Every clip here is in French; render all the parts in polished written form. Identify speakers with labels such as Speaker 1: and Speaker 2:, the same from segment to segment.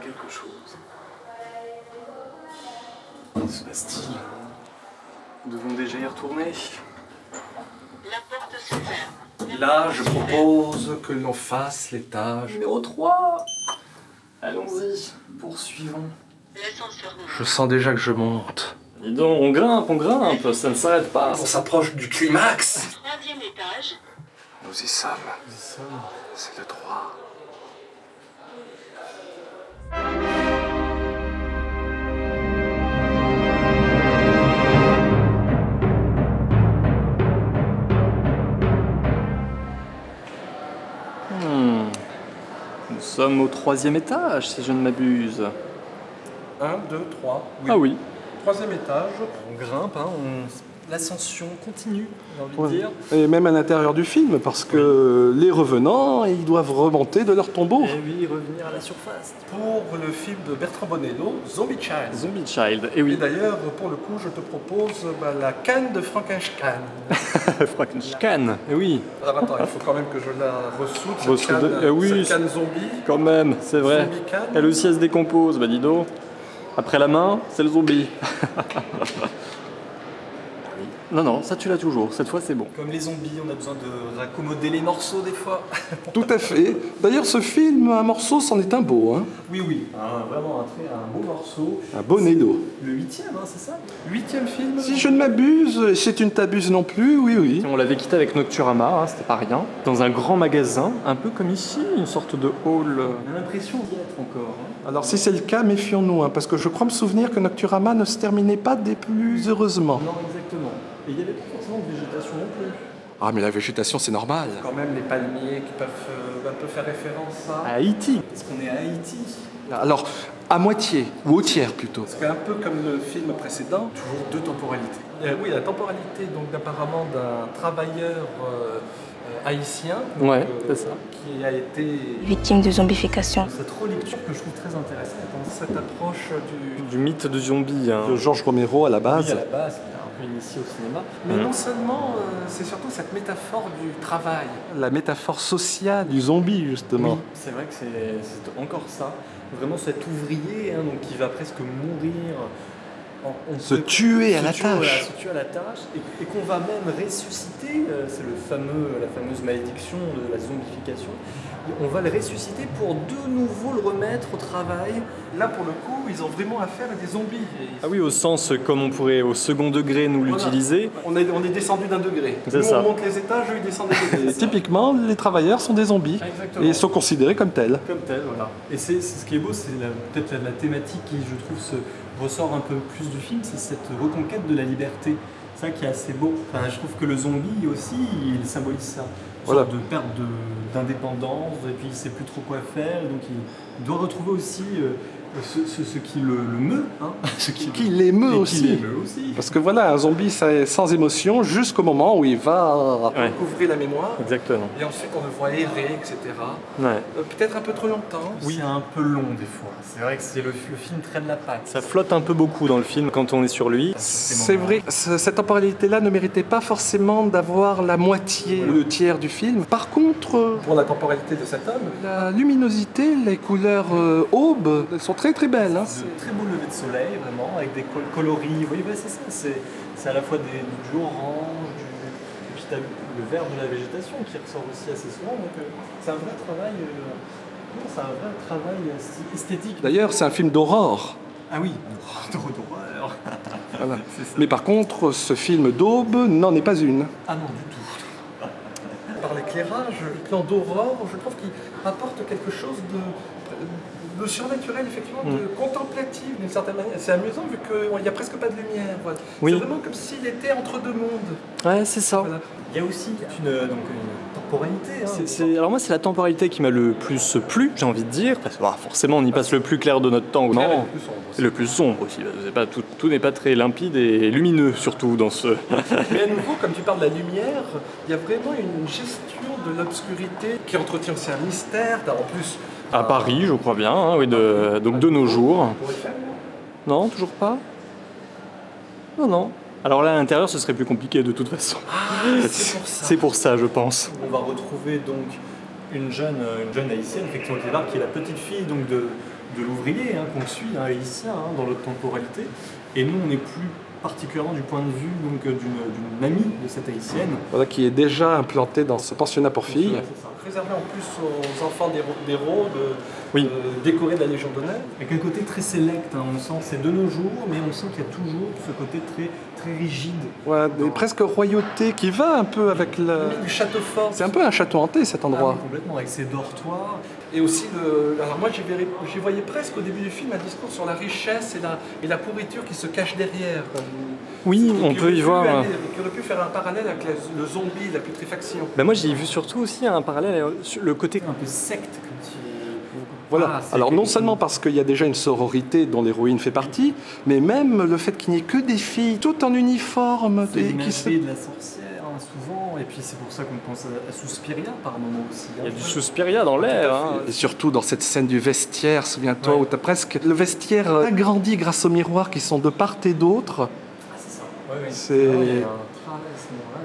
Speaker 1: quelque chose. Bastille, nous devons déjà y retourner.
Speaker 2: La porte se ferme.
Speaker 1: Là, je propose que l'on fasse l'étage numéro 3. Allons-y, poursuivons.
Speaker 2: L'ascenseur monte.
Speaker 1: Je sens déjà que je monte. Dis donc, on grimpe, ça ne s'arrête pas. On s'approche du climax.
Speaker 2: Troisième étage.
Speaker 1: Nous y sommes. C'est le 3. Nous sommes au 3e étage, si je ne m'abuse.
Speaker 3: 1, 2, 3. Oui.
Speaker 1: Ah oui.
Speaker 3: Troisième étage.
Speaker 1: On grimpe, l'ascension continue, j'ai envie de
Speaker 3: Ouais.
Speaker 1: dire.
Speaker 3: Et même à l'intérieur du film, parce que les revenants, ils doivent remonter de leur tombeau.
Speaker 1: Et oui, revenir à la surface.
Speaker 3: Pour le film de Bertrand Bonello, Zombie Child.
Speaker 1: Zombie Child, et
Speaker 3: Et
Speaker 1: oui.
Speaker 3: d'ailleurs, pour le coup, je te propose la canne de Frankenstein.
Speaker 1: Frankenstein, et oui.
Speaker 3: Alors attends, il faut quand même que je la ressoude, cette
Speaker 1: Ressoude-
Speaker 3: canne,
Speaker 1: oui,
Speaker 3: cette canne zombie.
Speaker 1: Quand même, c'est vrai.
Speaker 3: Zombie canne.
Speaker 1: Elle aussi, elle se décompose, bah dis donc. Après la main, c'est le zombie. Non, non, ça tu l'as toujours, cette fois c'est bon. Comme les zombies, on a besoin de raccommoder les morceaux des fois.
Speaker 3: Tout à fait. D'ailleurs, ce film, un morceau, c'en est un beau. Hein.
Speaker 1: Oui, oui, vraiment un beau morceau.
Speaker 3: Un Bonello.
Speaker 1: Le 8e, c'est ça?
Speaker 3: 8e film. Si je ne m'abuse, et si tu ne t'abuses non plus, oui, oui.
Speaker 1: On l'avait quitté avec Nocturama, c'était pas rien. Dans un grand magasin, un peu comme ici, une sorte de hall. On a l'impression d'y être encore.
Speaker 3: Alors si c'est le cas, méfions-nous, parce que je crois me souvenir que Nocturama ne se terminait pas des plus heureusement.
Speaker 1: Non, exactement. Et il n'y avait pas forcément de végétation non plus.
Speaker 3: Ah mais la végétation c'est normal. Quand même les palmiers qui peuvent un peu faire référence à...
Speaker 1: À Haïti. Parce qu'on est à Haïti.
Speaker 3: Alors à moitié, ou au tiers plutôt.
Speaker 4: Parce qu'un peu comme le film précédent,
Speaker 1: Toujours deux temporalités.
Speaker 4: oui, la temporalité donc apparemment d'un travailleur haïtien
Speaker 1: Ouais, c'est ça.
Speaker 4: qui a été
Speaker 5: Victime de zombification.
Speaker 1: Cette relecture que je trouve très intéressante.
Speaker 4: dans cette approche
Speaker 1: Du mythe de zombie.
Speaker 3: De Georges Romero à la
Speaker 1: Oui,
Speaker 3: base.
Speaker 1: à la base, qui est un peu initié au cinéma.
Speaker 4: Mais non seulement, c'est surtout cette métaphore du travail.
Speaker 3: La métaphore sociale du zombie justement.
Speaker 1: Oui, c'est vrai que c'est encore ça. Vraiment cet ouvrier donc, qui va presque mourir.
Speaker 3: Se tuer à la
Speaker 1: Voilà,
Speaker 3: tâche.
Speaker 1: se tuer à la tâche et qu'on va même ressusciter. C'est la fameuse malédiction de la zombification. Et on va le ressusciter pour de nouveau le remettre au travail.
Speaker 4: Là, pour le coup, ils ont vraiment affaire à des zombies. Et ils-
Speaker 1: Ah oui, au sens comme on pourrait au second degré nous
Speaker 4: Voilà.
Speaker 1: l'utiliser.
Speaker 4: On est descendu d'un degré.
Speaker 1: C'est
Speaker 4: Nous,
Speaker 1: ça.
Speaker 4: on monte les étages, eux, ils descendent des degrés.
Speaker 3: Typiquement, les travailleurs sont des zombies.
Speaker 1: Exactement.
Speaker 3: Et sont considérés comme tels.
Speaker 1: Comme tel, voilà. Et c'est ce qui est beau, c'est peut-être la thématique qui, je trouve, ressort un peu plus du film, c'est cette reconquête de la liberté. C'est ça qui est assez beau. Enfin, je trouve que le zombie aussi, il symbolise ça. Une
Speaker 3: Voilà.
Speaker 1: sorte de perte d'indépendance, et puis il ne sait plus trop quoi faire, et donc il doit retrouver aussi ce qui le meut. Ce
Speaker 3: Qui l'émeut
Speaker 1: et qui
Speaker 3: aussi.
Speaker 1: l'émeut aussi.
Speaker 3: Parce que voilà, un zombie c'est sans émotion jusqu'au moment où il va...
Speaker 1: Ouais.
Speaker 4: Couvrir la mémoire.
Speaker 1: Exactement.
Speaker 4: Et ensuite, on le voit errer, etc.
Speaker 1: Ouais.
Speaker 4: Peut-être un peu trop longtemps.
Speaker 1: Oui, c'est un peu long des fois. C'est vrai que le film traîne la patte. Ça flotte un peu beaucoup dans le film quand on est sur lui.
Speaker 3: C'est vrai, cette temporalité-là ne méritait pas forcément d'avoir la moitié ou le tiers du film. Par contre,
Speaker 4: Pour la temporalité de cet homme,
Speaker 3: la luminosité, les couleurs aube, elles sont très très belles. Hein.
Speaker 1: De très beau lever de soleil, vraiment, avec des coloris. Oui, bah, c'est ça. C'est à la fois du orange, et puis t'as le vert de la végétation qui ressort aussi assez souvent. Donc c'est un vrai travail. C'est un vrai travail esthétique.
Speaker 3: D'ailleurs, c'est un film d'aurore.
Speaker 1: Ah oui, d'horreur.
Speaker 3: Voilà.
Speaker 1: C'est ça.
Speaker 3: Mais par contre, ce film d'aube n'en est pas une.
Speaker 1: Ah non, du tout.
Speaker 4: par l'éclairage, le plan d'aurore, je trouve qu'il apporte quelque chose de surnaturel, effectivement, de contemplatif d'une certaine manière. C'est amusant vu qu'il n'y a presque pas de lumière. Voilà.
Speaker 1: Oui.
Speaker 4: C'est vraiment comme s'il était entre deux mondes.
Speaker 1: Ouais, c'est ça.
Speaker 4: Voilà.
Speaker 1: Il y a aussi une temporalité. Alors moi, c'est la temporalité qui m'a le plus plu, j'ai envie de dire. Parce que forcément, on y passe le plus clair de notre temps.
Speaker 4: Clair et
Speaker 1: Non,
Speaker 4: le plus sombre aussi.
Speaker 1: et le plus sombre aussi. C'est pas, tout n'est pas très limpide et lumineux, surtout dans ce...
Speaker 4: Mais à nouveau, comme tu parles de la lumière, il y a vraiment une gestion de l'obscurité qui entretient aussi un mystère. En plus,
Speaker 1: À Paris, je crois bien, hein, oui, donc de nos jours.
Speaker 4: on pourrait faire.
Speaker 1: Non, toujours pas? Non, non. Alors là, à l'intérieur, ce serait plus compliqué de toute façon.
Speaker 4: C'est pour ça.
Speaker 1: C'est pour ça, je pense. On va retrouver donc une jeune haïtienne, effectivement, qui débarque, qui est la petite fille donc, du de l'ouvrier qu'on suit, haïtien, dans notre temporalité. Et nous, on est plus particulièrement du point de vue donc, d'une amie de cette haïtienne.
Speaker 3: Voilà, qui est déjà implantée dans ce pensionnat pour filles.
Speaker 1: C'est ça.
Speaker 4: Réservé en plus aux enfants d'héros,
Speaker 3: Oui.
Speaker 4: décorés de la Légion d'honneur.
Speaker 1: Avec un côté très sélect, on sent, c'est de nos jours, mais on sent qu'il y a toujours ce côté très, très rigide.
Speaker 3: Ouais, presque royauté qui va un peu avec le...
Speaker 4: Du château fort.
Speaker 3: C'est un peu un château hanté cet endroit.
Speaker 1: Ah oui, complètement, avec ses dortoirs.
Speaker 4: Et aussi, alors moi j'y voyais presque au début du film un discours sur la richesse et la pourriture qui se cache derrière.
Speaker 6: Oui, on peut y voir.
Speaker 4: Qui aurait pu faire un parallèle avec le zombie, la putréfaction.
Speaker 6: Ben moi, j'ai vu surtout aussi un parallèle sur le côté.
Speaker 1: Un peu secte, comme tu...
Speaker 3: Voilà.
Speaker 1: Ah, c'est
Speaker 3: Alors non
Speaker 1: quelque
Speaker 3: seulement
Speaker 1: chose.
Speaker 3: parce qu'il y a déjà une sororité dont l'héroïne fait partie, mais même le fait qu'il n'y ait que des filles toutes en uniforme.
Speaker 1: C'est
Speaker 3: et
Speaker 1: l'imagerie de la sorcière, souvent, et puis c'est pour ça qu'on pense à Suspiria par moment aussi.
Speaker 6: Il y a du Suspiria dans l'air. Hein.
Speaker 3: Et surtout dans cette scène du vestiaire, souviens-toi,
Speaker 1: Ouais.
Speaker 3: où tu as presque le vestiaire agrandi grâce aux miroirs qui sont de part et d'autre.
Speaker 1: Ah, c'est ça. Ouais, ouais.
Speaker 3: C'est-
Speaker 1: Il y a un travail à ce moment-là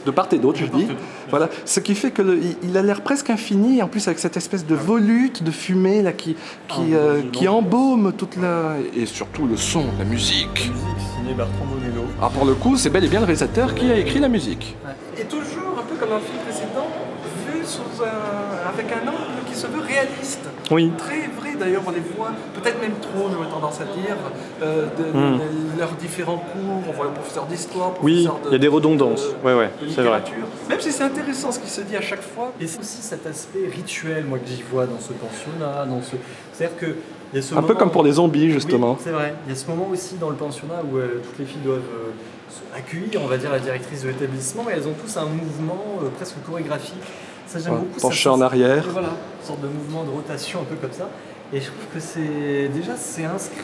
Speaker 3: De part et d'autre, je
Speaker 1: De part
Speaker 3: dis.
Speaker 1: et d'autre.
Speaker 3: Voilà. Ce qui fait qu'il a l'air presque infini, en plus avec cette espèce de volute de fumée là, qui embaume toute la... Et surtout le son, la musique.
Speaker 1: musique signée Bertrand Bonello.
Speaker 3: Ah, pour le coup, c'est bel et bien le réalisateur qui a écrit la musique.
Speaker 4: Et toujours, un peu comme dans le film précédent, vu avec un angle qui se veut réaliste.
Speaker 6: Oui.
Speaker 4: Très vrai d'ailleurs, on les voit, peut-être même trop, j'aurais tendance à dire, leurs différents cours, on voit le professeur d'histoire,
Speaker 6: Oui,
Speaker 4: professeur
Speaker 6: il y a des redondances. Ouais,
Speaker 4: de
Speaker 6: c'est vrai.
Speaker 4: littérature. Même si c'est intéressant ce qui se dit à chaque fois.
Speaker 1: Et c'est aussi cet aspect rituel, moi, que j'y vois dans ce pensionnat, c'est-à-dire que il y a ce
Speaker 3: Un peu
Speaker 1: moment
Speaker 3: comme pour
Speaker 1: où-
Speaker 3: les zombies, justement.
Speaker 1: Oui, c'est vrai. Il y a ce moment aussi dans le pensionnat où toutes les filles doivent accueillir, on va dire, la directrice de l'établissement, et elles ont tous un mouvement presque chorégraphique. Ça, j'aime
Speaker 3: Ouais,
Speaker 1: beaucoup.
Speaker 3: pencher en arrière.
Speaker 1: Et voilà, une sorte de mouvement de rotation un peu comme ça. Et je trouve que c'est inscrit.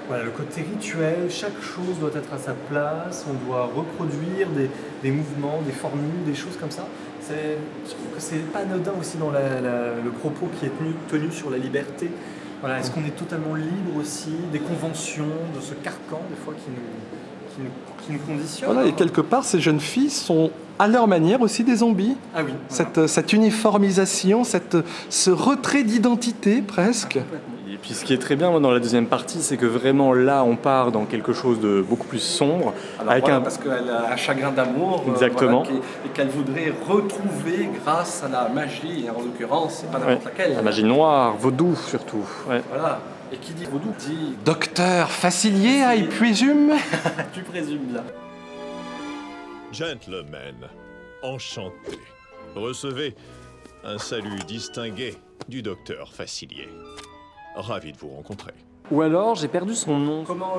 Speaker 1: Voilà, le côté rituel, chaque chose doit être à sa place, on doit reproduire des mouvements, des formules, des choses comme ça. Je trouve que c'est pas anodin aussi dans le propos qui est tenu sur la liberté. Voilà, est-ce qu'on est totalement libre aussi des conventions, de ce carcan des fois qui nous conditionne.
Speaker 3: Voilà, et quelque part, ces jeunes filles sont à leur manière aussi des zombies.
Speaker 1: Ah oui.
Speaker 3: Cette uniformisation, ce retrait d'identité presque.
Speaker 6: Et puis ce qui est très bien moi, dans la deuxième partie, c'est que vraiment là, on part dans quelque chose de beaucoup plus sombre.
Speaker 4: Parce qu'elle a un chagrin d'amour
Speaker 6: Exactement.
Speaker 4: et qu'elle voudrait retrouver grâce à la magie, en l'occurrence, c'est pas n'importe laquelle.
Speaker 6: La magie noire, vaudou surtout. Ouais.
Speaker 4: Voilà. Et qui dit vaudou dit
Speaker 3: Docteur Facilier, I presume.
Speaker 1: Tu présumes bien.
Speaker 7: Gentlemen, enchanté. Recevez un salut distingué du docteur Facilier. Ravi de vous rencontrer.
Speaker 6: Ou alors, j'ai perdu son nom.
Speaker 1: Comment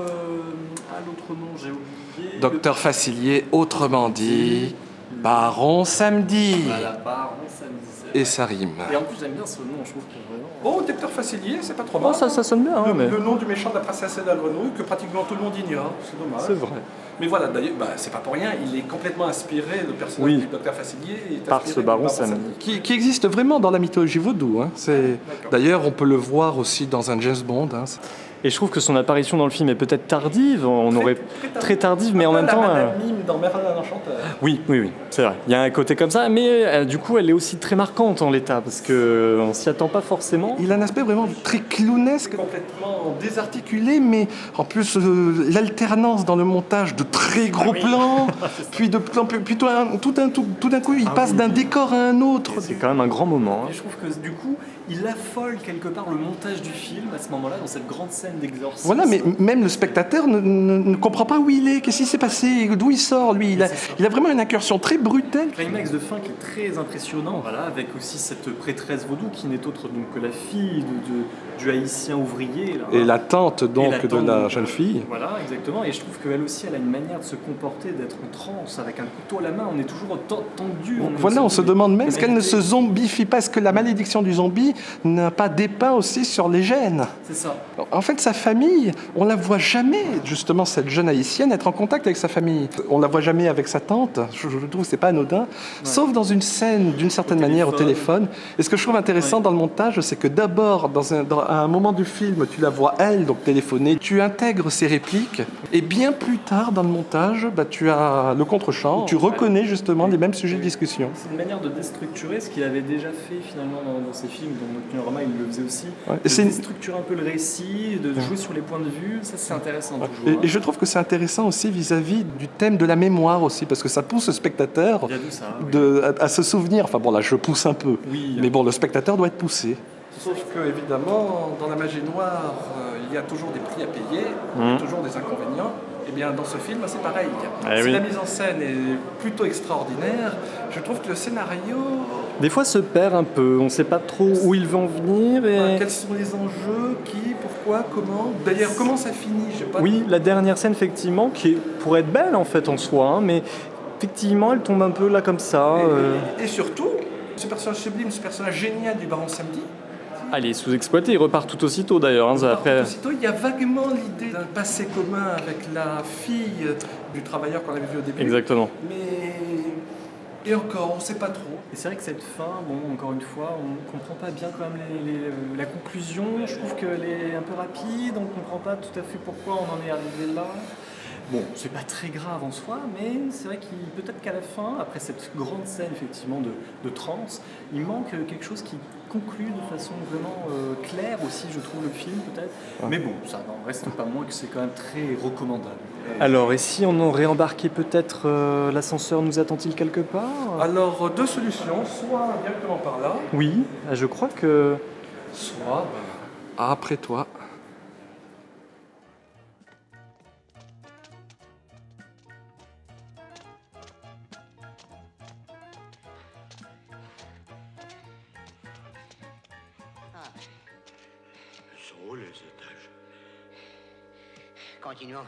Speaker 1: l'autre nom, j'ai oublié.
Speaker 3: Docteur Facilier, autrement dit, Baron Samedi.
Speaker 1: Voilà, Baron Samedi.
Speaker 3: Et ça rime.
Speaker 1: Et en plus, j'aime bien ce nom, je trouve que vraiment.
Speaker 4: Oh, docteur Facilier, c'est pas trop
Speaker 6: Oh,
Speaker 4: mal.
Speaker 6: ça sonne bien. Hein, mais...
Speaker 4: Le nom du méchant de la princesse et de la grenouille que pratiquement tout le monde ignore, c'est dommage.
Speaker 6: C'est vrai.
Speaker 4: Mais voilà, d'ailleurs, c'est pas pour rien, il est complètement inspiré, le personnage
Speaker 6: Oui.
Speaker 4: du docteur Facilier est
Speaker 6: Par
Speaker 4: inspiré
Speaker 6: ce
Speaker 4: du
Speaker 6: baron Samedi.
Speaker 3: Qui existe vraiment dans la mythologie vaudou. Hein.
Speaker 4: D'accord.
Speaker 3: D'ailleurs, on peut le voir aussi dans un James Bond. Hein.
Speaker 6: Et je trouve que son apparition dans le film est peut-être tardive. On aurait très tardive, mais en même temps.
Speaker 4: La Madame Mime dans Merlin l'Enchanteur.
Speaker 6: Oui, c'est vrai. Il y a un côté comme ça, mais du coup, elle est aussi très marquante en l'état parce que on s'y attend pas forcément.
Speaker 3: Il a un aspect vraiment très clownesque,
Speaker 4: Complètement
Speaker 3: désarticulé, mais en plus l'alternance dans le montage de très gros plans, puis de plans, puis tout d'un coup, il passe d'un décor à un autre.
Speaker 6: C'est quand même un grand moment. Hein.
Speaker 1: Et je trouve que du coup, il affole quelque part le montage du film à ce moment-là, dans cette grande scène d'exorcisme.
Speaker 3: Voilà, mais même le spectateur ne comprend pas où il est, qu'est-ce qui s'est passé, d'où il sort, lui. Il a vraiment une incursion très brutale.
Speaker 1: Climax de fin qui est très impressionnant, voilà, avec aussi cette prêtresse vaudou qui n'est autre donc que la fille du haïtien ouvrier. Là,
Speaker 3: Et la tante donc
Speaker 1: Et la
Speaker 3: de
Speaker 1: tante,
Speaker 3: la jeune fille.
Speaker 1: Voilà, exactement. Et je trouve qu'elle aussi, elle a une manière de se comporter, d'être en transe, avec un couteau à la main. On est toujours tendu.
Speaker 3: Voilà, on se demande même est-ce qu'elle ne se
Speaker 1: vérité.
Speaker 3: zombifie pas, est-ce que la malédiction du zombie n'a pas dépeint aussi sur les gènes.
Speaker 1: C'est ça.
Speaker 3: En fait, sa famille, on la voit jamais, justement, cette jeune haïtienne, être en contact avec sa famille. On la voit jamais avec sa tante, je trouve que c'est pas anodin, sauf dans une scène, d'une certaine manière, au téléphone. Et ce que je trouve intéressant dans le montage, c'est que d'abord, à un moment du film, tu la vois elle, donc téléphoner, tu intègres ses répliques, et bien plus tard dans le montage, tu as le contre-champ, où tu reconnais justement les mêmes sujets de discussion.
Speaker 6: C'est une manière de déstructurer ce qu'il avait déjà fait finalement dans ses films, dans Nocturama il le faisait aussi,
Speaker 3: Ouais.
Speaker 6: de déstructurer un peu le récit, de jouer sur les points de vue, ça c'est intéressant toujours.
Speaker 3: Et je trouve que c'est intéressant aussi vis-à-vis du thème de la mémoire aussi, parce que ça pousse le spectateur
Speaker 6: Il y a de ça, oui.
Speaker 3: à se souvenir. Enfin bon, là je pousse un peu,
Speaker 6: Oui.
Speaker 3: mais bon, le spectateur doit être poussé.
Speaker 4: Sauf que, évidemment, dans la magie noire, il y a toujours des prix à payer, il y a toujours des inconvénients. Et bien, dans ce film, c'est pareil.
Speaker 6: Eh
Speaker 4: Si
Speaker 6: oui.
Speaker 4: la mise en scène est plutôt extraordinaire, je trouve que le scénario,
Speaker 6: Des fois se perd un peu, on ne sait pas trop où il veut en venir. Et...
Speaker 4: quels sont les enjeux, qui, pourquoi, comment. D'ailleurs, comment ça finit, je sais pas.
Speaker 6: Oui, la dernière scène effectivement, pourrait être belle en fait en soi, hein, mais effectivement elle tombe un peu là comme ça.
Speaker 4: Et surtout, ce personnage sublime, ce personnage génial du Baron Samedi,
Speaker 6: Elle est sous-exploitée, il repart tout aussitôt d'ailleurs. Hein, après...
Speaker 4: aussitôt, il y a vaguement l'idée d'un passé commun avec la fille du travailleur qu'on avait vu au début.
Speaker 6: Exactement.
Speaker 4: Mais... Et encore, on ne sait pas trop.
Speaker 6: Et c'est vrai que cette fin, bon, encore une fois, on ne comprend pas bien quand même la conclusion. Je trouve qu'elle est un peu rapide, on ne comprend pas tout à fait pourquoi on en est arrivé là. Bon, c'est pas très grave en soi, mais c'est vrai qu'il peut-être qu'à la fin, après cette grande scène effectivement de transe, il manque quelque chose qui conclut de façon vraiment claire aussi, je trouve, le film peut-être. Mais bon, ça n'en reste pas moins que c'est quand même très recommandable. Alors, et si on aurait embarqué peut-être l'ascenseur nous attend-il quelque part?
Speaker 4: Alors, deux solutions, soit directement par là,
Speaker 6: Oui, je crois que...
Speaker 4: soit...
Speaker 3: Après toi.
Speaker 8: Sont où les étages?
Speaker 9: Continuons.